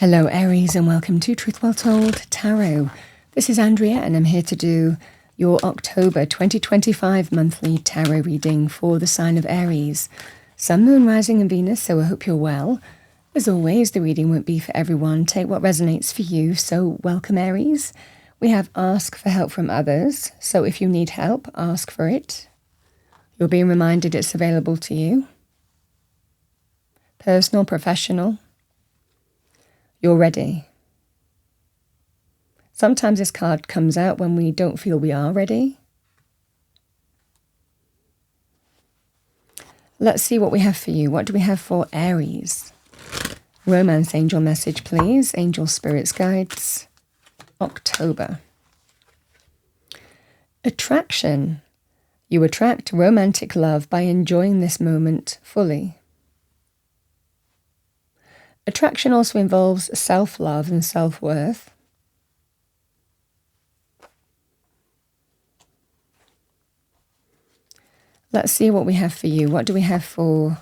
Hello Aries and welcome to Truth Well Told Tarot. This is Andrea and I'm here to do your October 2025 monthly tarot reading for the sign of Aries. Sun, Moon, Rising and Venus, so I hope you're well. As always, the reading won't be for everyone. Take what resonates for you, so welcome Aries. We have ask for help from others, so if you need help, ask for it. You're being reminded it's available to you. Personal, professional. You're ready. Sometimes this card comes out when we don't feel we are ready. Let's see what we have for you. What do we have for Aries? Romance angel message, please. Angel spirits guides. October. Attraction. You attract romantic love by enjoying this moment fully. Attraction also involves self-love and self-worth. Let's see what we have for you. What do we have for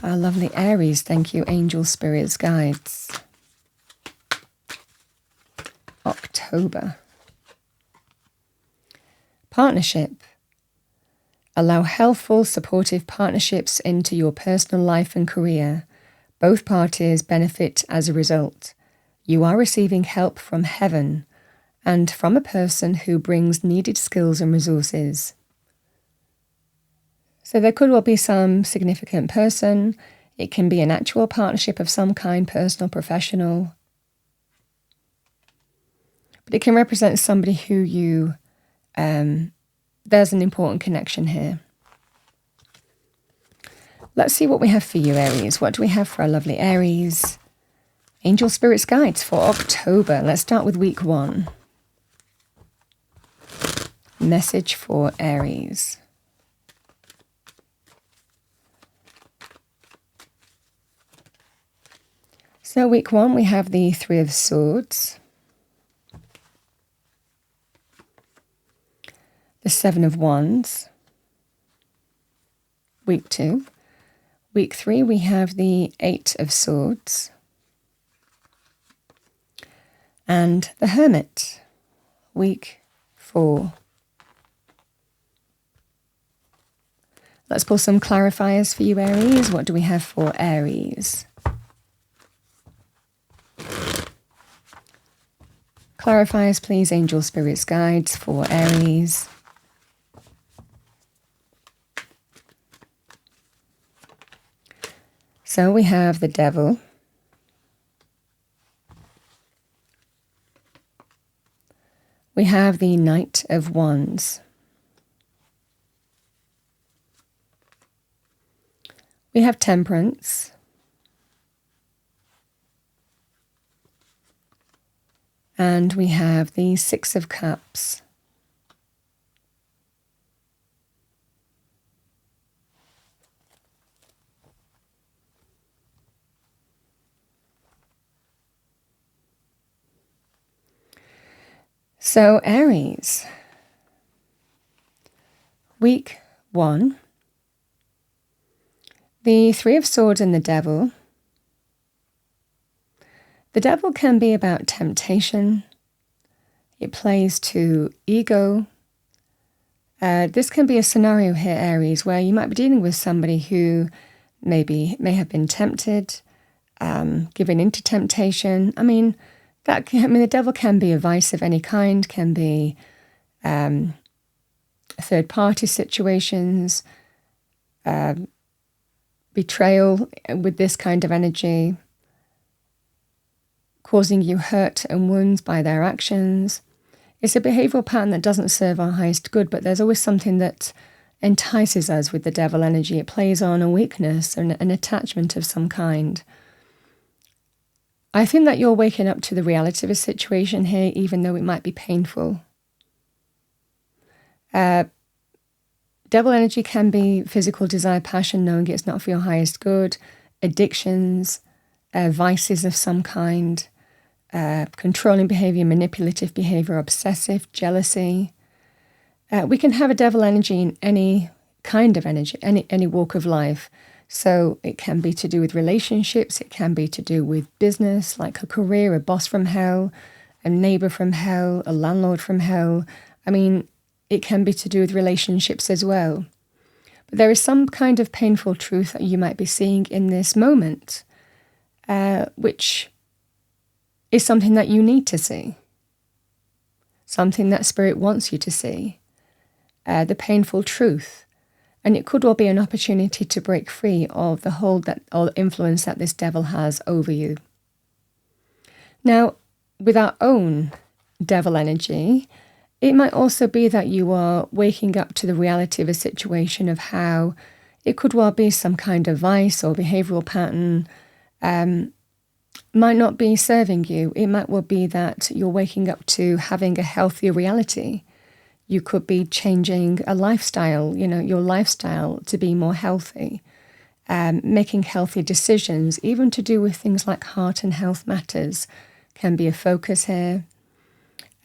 our lovely Aries? Thank you, angel spirits guides. October. Partnership. Allow healthful, supportive partnerships into your personal life and career. Both parties benefit as a result. You are receiving help from heaven and from a person who brings needed skills and resources. So there could well be some significant person. It can be an actual partnership of some kind, personal, professional. But it can represent somebody who you, there's an important connection here. Let's see what we have for you, Aries. What do we have for our lovely Aries? Angel Spirits Guides for October. Let's start with week 1. Message for Aries. So week 1, we have the Three of Swords. The Seven of Wands. Week 2. Week 3, we have the Eight of Swords and the Hermit. Week 4. Let's pull some clarifiers for you, Aries. What do we have for Aries? Clarifiers, please, angel spirits guides for Aries. So we have the Devil, we have the Knight of Wands, we have Temperance, and we have the Six of Cups. So Aries, week 1, the Three of Swords and the Devil. The Devil can be about temptation. It plays to ego. This can be a scenario here, Aries, where you might be dealing with somebody who may have been tempted, given into temptation. The devil can be a vice of any kind, can be third-party situations, betrayal with this kind of energy, causing you hurt and wounds by their actions. It's a behavioral pattern that doesn't serve our highest good, but there's always something that entices us with the devil energy. It plays on a weakness and an attachment of some kind. I think that you're waking up to the reality of a situation here, even though it might be painful. Devil energy can be physical desire, passion, knowing it's not for your highest good, addictions, vices of some kind, controlling behavior, manipulative behavior, obsessive, jealousy. We can have a devil energy in any kind of energy, any walk of life. So it can be to do with relationships, it can be to do with business, like a career, a boss from hell, a neighbor from hell, a landlord from hell. I mean, it can be to do with relationships as well. But there is some kind of painful truth that you might be seeing in this moment, which is something that you need to see, something that Spirit wants you to see, the painful truth. And it could well be an opportunity to break free of the hold that or influence that this devil has over you. Now, with our own devil energy, it might also be that you are waking up to the reality of a situation of how it could well be some kind of vice or behavioral pattern might not be serving you. It might well be that you're waking up to having a healthier reality. You could be changing a lifestyle, your lifestyle to be more healthy, making healthy decisions, even to do with things like heart and health matters can be a focus here.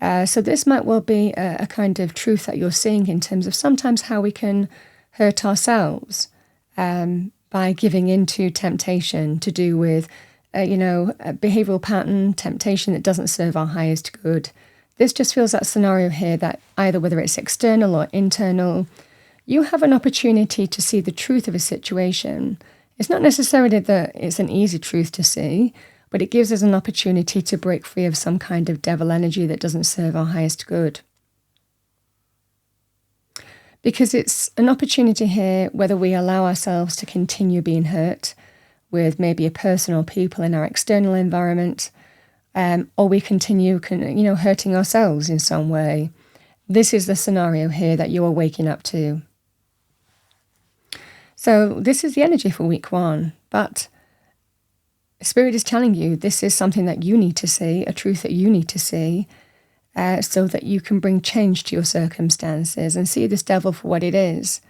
So this might well be a kind of truth that you're seeing in terms of sometimes how we can hurt ourselves by giving into temptation to do with, a behavioral pattern, temptation that doesn't serve our highest good. This just feels that scenario here that either whether it's external or internal, you have an opportunity to see the truth of a situation. It's not necessarily that it's an easy truth to see, but it gives us an opportunity to break free of some kind of devil energy that doesn't serve our highest good. Because it's an opportunity here whether we allow ourselves to continue being hurt with maybe a person or people in our external environment, or we continue, hurting ourselves in some way. This is the scenario here that you are waking up to. So this is the energy for week 1, but Spirit is telling you this is something that you need to see, a truth that you need to see, so that you can bring change to your circumstances and see this devil for what it is.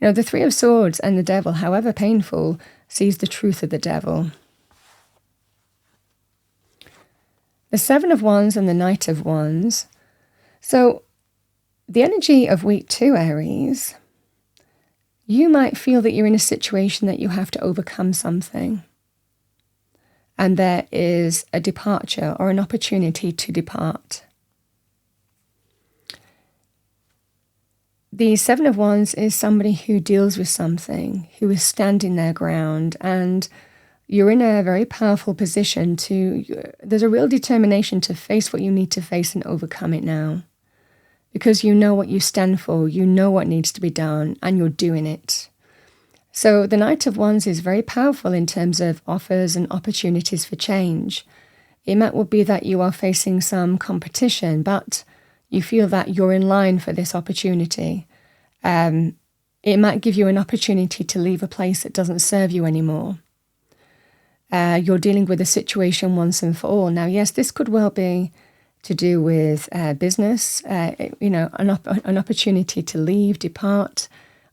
The Three of Swords and the devil, however painful, sees the truth of the devil. The Seven of Wands and the Knight of Wands. So the energy of week 2, Aries, you might feel that you're in a situation that you have to overcome something. And there is a departure or an opportunity to depart. The Seven of Wands is somebody who deals with something, who is standing their ground, and you're in a very powerful position there's a real determination to face what you need to face and overcome it now. Because you know what you stand for, you know what needs to be done, and you're doing it. So the Knight of Wands is very powerful in terms of offers and opportunities for change. It might well be that you are facing some competition, but you feel that you're in line for this opportunity. It might give you an opportunity to leave a place that doesn't serve you anymore. You're dealing with a situation once and for all. Now, yes, this could well be to do with business, an opportunity to leave, depart,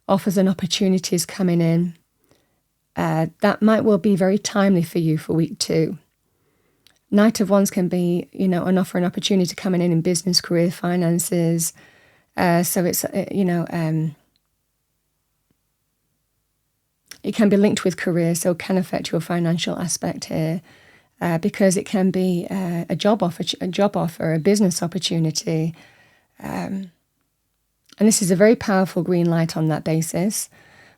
offers and opportunities coming in. That might well be very timely for you for week 2. Knight of Wands can be, an offer and opportunity coming in business, career, finances. So it's, it can be linked with career, so it can affect your financial aspect here, because it can be a job offer, a business opportunity. And this is a very powerful green light on that basis.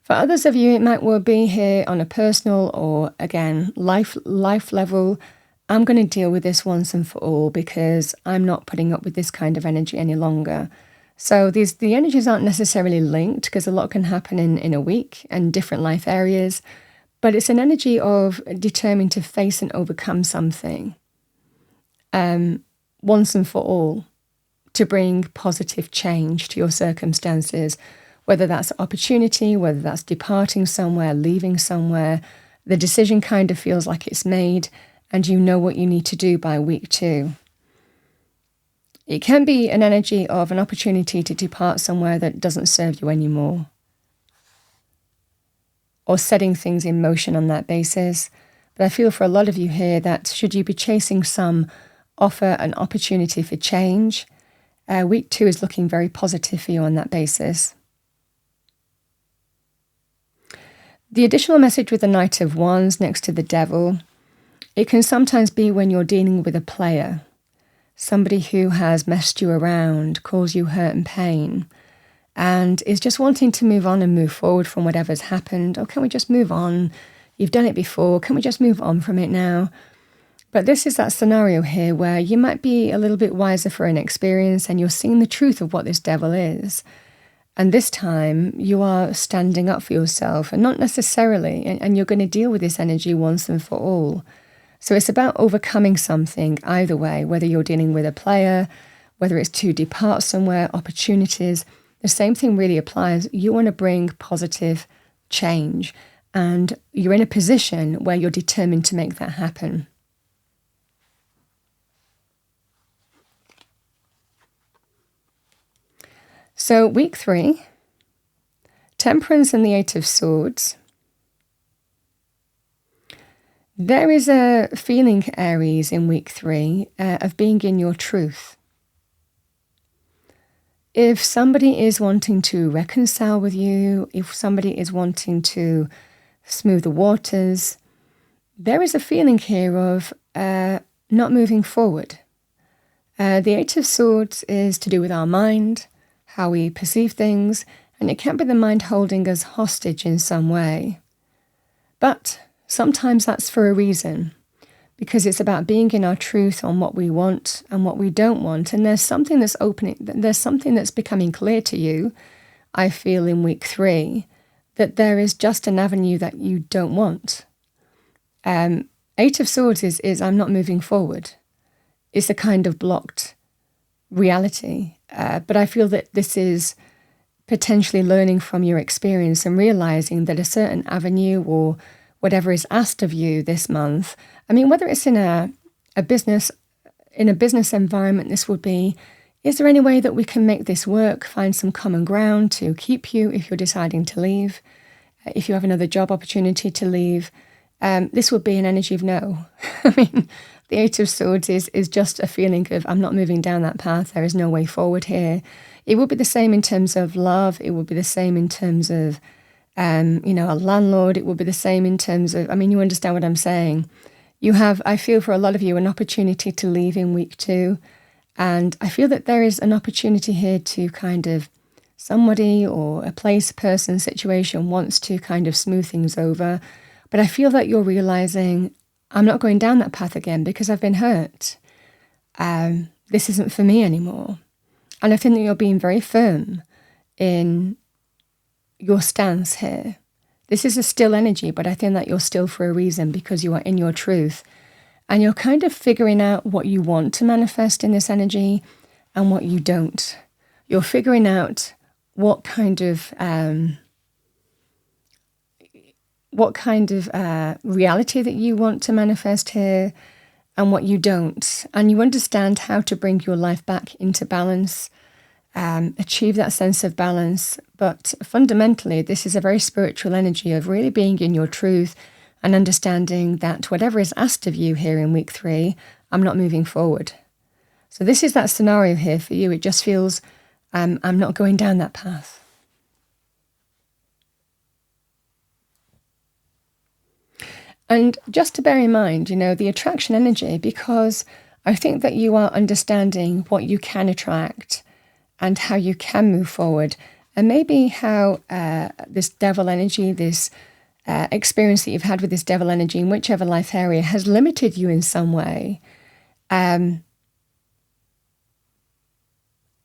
For others of you, it might well be here on a personal or, again, life level. I'm going to deal with this once and for all because I'm not putting up with this kind of energy any longer. So the energies aren't necessarily linked because a lot can happen in a week and different life areas, but it's an energy of determined to face and overcome something once and for all to bring positive change to your circumstances, whether that's opportunity, whether that's departing somewhere, leaving somewhere. The decision kind of feels like it's made and you know what you need to do by week 2. It can be an energy of an opportunity to depart somewhere that doesn't serve you anymore, or setting things in motion on that basis. But I feel for a lot of you here that should you be chasing some offer and opportunity for change, week 2 is looking very positive for you on that basis. The additional message with the Knight of Wands next to the Devil, it can sometimes be when you're dealing with a player, somebody who has messed you around, caused you hurt and pain, and is just wanting to move on and move forward from whatever's happened. Or can we just move on? You've done it before. Can we just move on from it now? But this is that scenario here where you might be a little bit wiser for an experience and you're seeing the truth of what this devil is. And this time you are standing up for yourself, and not necessarily, and you're going to deal with this energy once and for all. So it's about overcoming something either way, whether you're dealing with a player, whether it's to depart somewhere, opportunities. The same thing really applies. You want to bring positive change, and you're in a position where you're determined to make that happen. So week 3, Temperance and the 8 of Swords. There is a feeling, Aries, in week 3 of being in your truth. If somebody is wanting to reconcile with you, if somebody is wanting to smooth the waters, there is a feeling here of not moving forward. The 8 of Swords is to do with our mind, how we perceive things, and it can be the mind holding us hostage in some way. But sometimes that's for a reason, because it's about being in our truth on what we want and what we don't want. And there's something that's opening, there's something that's becoming clear to you, I feel, in week 3, that there is just an avenue that you don't want. 8 of Swords is I'm not moving forward. It's a kind of blocked reality. But I feel that this is potentially learning from your experience and realizing that a certain avenue or whatever is asked of you this month, I mean, whether it's in a business environment, this would be, is there any way that we can make this work, find some common ground to keep you if you're deciding to leave, if you have another job opportunity to leave? This would be an energy of no. I mean, the 8 of Swords is just a feeling of I'm not moving down that path. There is no way forward here. It would be the same in terms of love. It would be the same in terms of, a landlord. It would be the same in terms of, I mean, you understand what I'm saying. You have, I feel for a lot of you, an opportunity to leave in week 2. And I feel that there is an opportunity here to kind of somebody or a place, person, situation wants to kind of smooth things over. But I feel that you're realizing, I'm not going down that path again because I've been hurt. This isn't for me anymore. And I think that you're being very firm in your stance here. This is a still energy, but I think that you're still for a reason because you are in your truth. And you're kind of figuring out what you want to manifest in this energy and what you don't. You're figuring out what kind of reality that you want to manifest here and what you don't. And you understand how to bring your life back into balance, achieve that sense of balance. But fundamentally, this is a very spiritual energy of really being in your truth and understanding that whatever is asked of you here in week 3, I'm not moving forward. So this is that scenario here for you. It just feels I'm not going down that path. And just to bear in mind, the attraction energy, because I think that you are understanding what you can attract and how you can move forward, and maybe how this devil energy, this experience that you've had with this devil energy in whichever life area has limited you in some way. And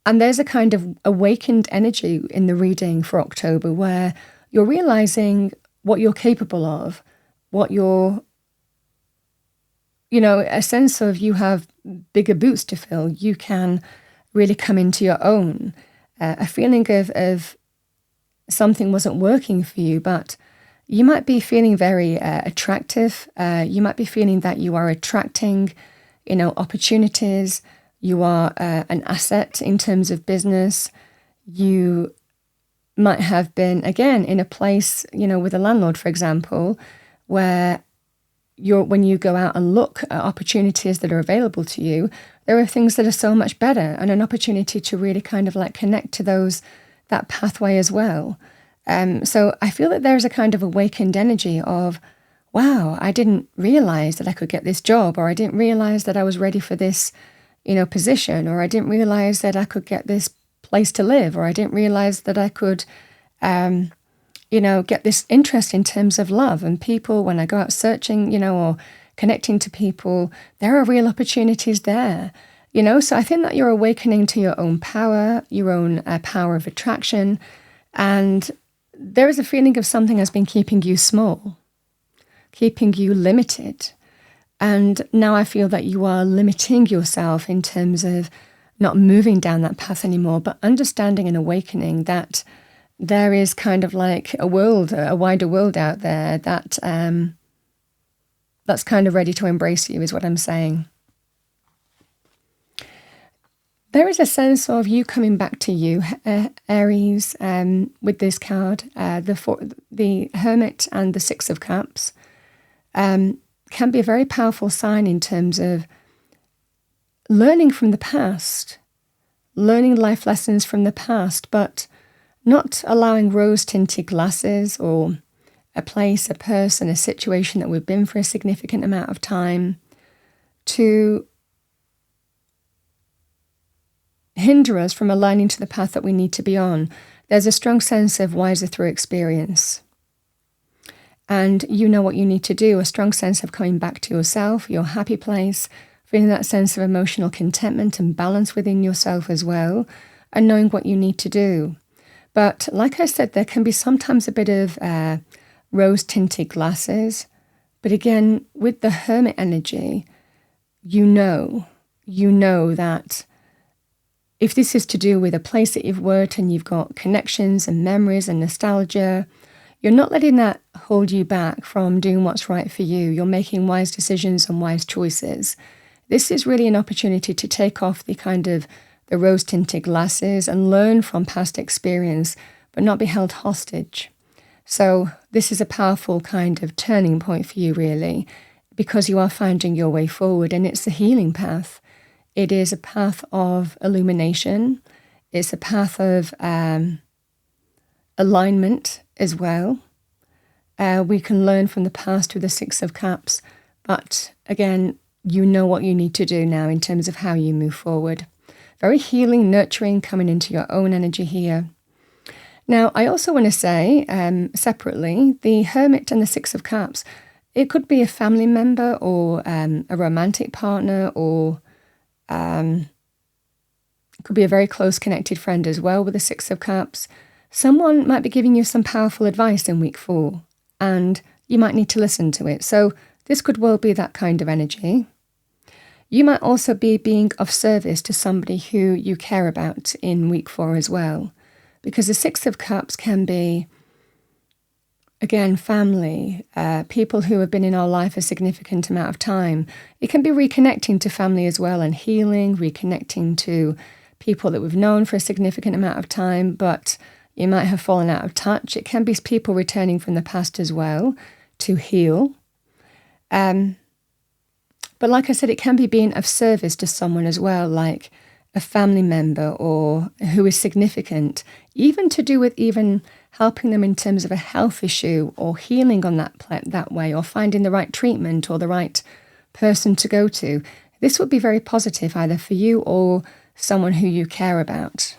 there's a kind of awakened energy in the reading for October where you're realizing what you're capable of, what you're, a sense of you have bigger boots to fill. You can really come into your own. A feeling of something wasn't working for you, but you might be feeling very attractive. You might be feeling that you are attracting, opportunities. You are an asset in terms of business. You might have been, again, in a place, with a landlord, for example, where when you go out and look at opportunities that are available to you, there are things that are so much better and an opportunity to really kind of like connect to that pathway as well. So I feel that there's a kind of awakened energy of, wow, I didn't realize that I could get this job, or I didn't realize that I was ready for this, position, or I didn't realize that I could get this place to live, or I didn't realize that I could, get this interest in terms of love and people. When I go out searching, or connecting to people, there are real opportunities there. So I think that you're awakening to your own power, your own power of attraction, and there is a feeling of something has been keeping you small, keeping you limited. And now I feel that you are limiting yourself in terms of not moving down that path anymore, but understanding and awakening that there is kind of like a world, a wider world out there that that's kind of ready to embrace you, is what I'm saying. There is a sense of you coming back to you, Aries, with this card. The Hermit and the Six of Cups can be a very powerful sign in terms of learning from the past, learning life lessons from the past, but not allowing rose-tinted glasses or a place, a person, a situation that we've been for a significant amount of time to hinder us from aligning to the path that we need to be on. There's a strong sense of wiser through experience. And you know what you need to do, a strong sense of coming back to yourself, your happy place, feeling that sense of emotional contentment and balance within yourself as well, and knowing what you need to do. But like I said, there can be sometimes a bit of rose-tinted glasses. But again, with the Hermit energy, you know that if this is to do with a place that you've worked and you've got connections and memories and nostalgia, you're not letting that hold you back from doing what's right for you. You're making wise decisions and wise choices. This is really an opportunity to take off the rose-tinted glasses and learn from past experience, but not be held hostage. So this is a powerful kind of turning point for you, really, because you are finding your way forward, and it's the healing path. It is a path of illumination. It's a path of alignment as well. We can learn from the past with the Six of Cups, but again, you know what you need to do now in terms of how you move forward. Very healing, nurturing, coming into your own energy here. Now, I also want to say, separately, the Hermit and the Six of Cups, it could be a family member or a romantic partner, or it could be a very close connected friend as well with the Six of Cups. Someone might be giving you some powerful advice in week 4, and you might need to listen to it. So this could well be that kind of energy. You might also be being of service to somebody who you care about in week 4 as well, because the Six of Cups can be, again, family, people who have been in our life a significant amount of time. It can be reconnecting to family as well, and healing, reconnecting to people that we've known for a significant amount of time, but you might have fallen out of touch. It can be people returning from the past as well to heal. But like I said, it can be being of service to someone as well, like a family member or who is significant, even to do with even helping them in terms of a health issue or healing on that way, or finding the right treatment or the right person to go to. This would be very positive either for you or someone who you care about.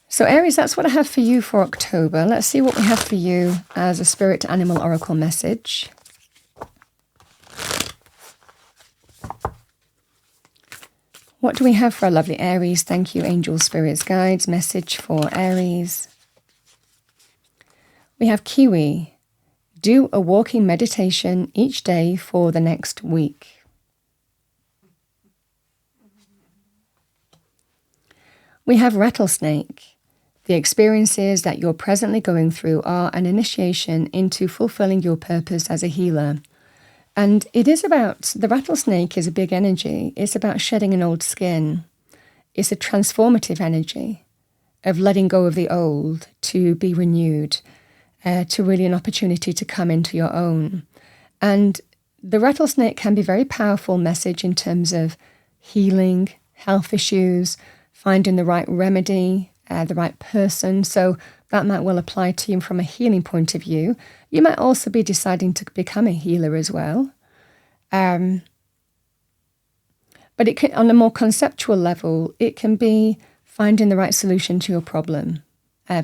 So Aries, that's what I have for you for October. Let's see what we have for you as a Spirit Animal Oracle message. What do we have for our lovely Aries? Thank you, angels, spirits, guides. Message for Aries. We have Kiwi. Do a walking meditation each day for the next week. We have Rattlesnake. The experiences that you're presently going through are an initiation into fulfilling your purpose as a healer. And it is about, the rattlesnake is a big energy. It's about shedding an old skin. It's a transformative energy of letting go of the old to be renewed, to really an opportunity to come into your own. And the rattlesnake can be a very powerful message in terms of healing, health issues, finding the right remedy, the right person. So that might well apply to you from a healing point of view. You might also be deciding to become a healer as well. But it can, on a more conceptual level, it can be finding the right solution to your problem,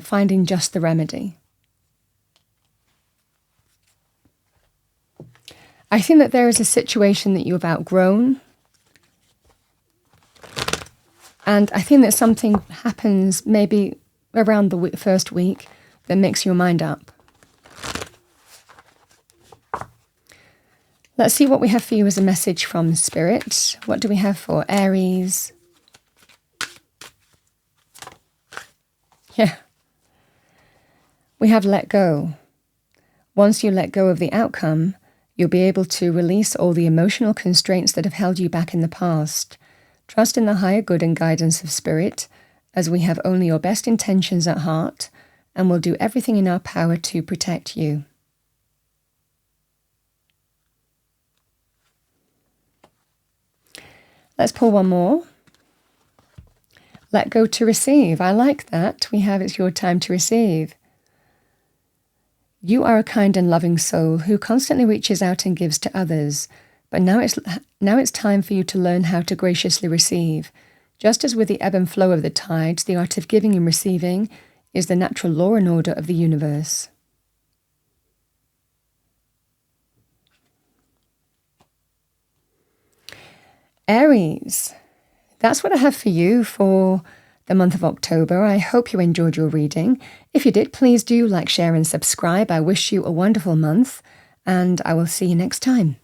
finding just the remedy. I think that there is a situation that you have outgrown. And I think that something happens maybe around the first week that makes your mind up. Let's see what we have for you as a message from Spirit. What do we have for Aries? Yeah. We have let go. Once you let go of the outcome, you'll be able to release all the emotional constraints that have held you back in the past. Trust in the higher good and guidance of Spirit, as we have only your best intentions at heart, and will do everything in our power to protect you. Let's pull one more. Let go to receive. I like that. We have it's your time to receive. You are a kind and loving soul who constantly reaches out and gives to others, but now it's time for you to learn how to graciously receive. Just as with the ebb and flow of the tides, the art of giving and receiving is the natural law and order of the universe. Aries, that's what I have for you for the month of October. I hope you enjoyed your reading. If you did, please do like, share and subscribe. I wish you a wonderful month, and I will see you next time.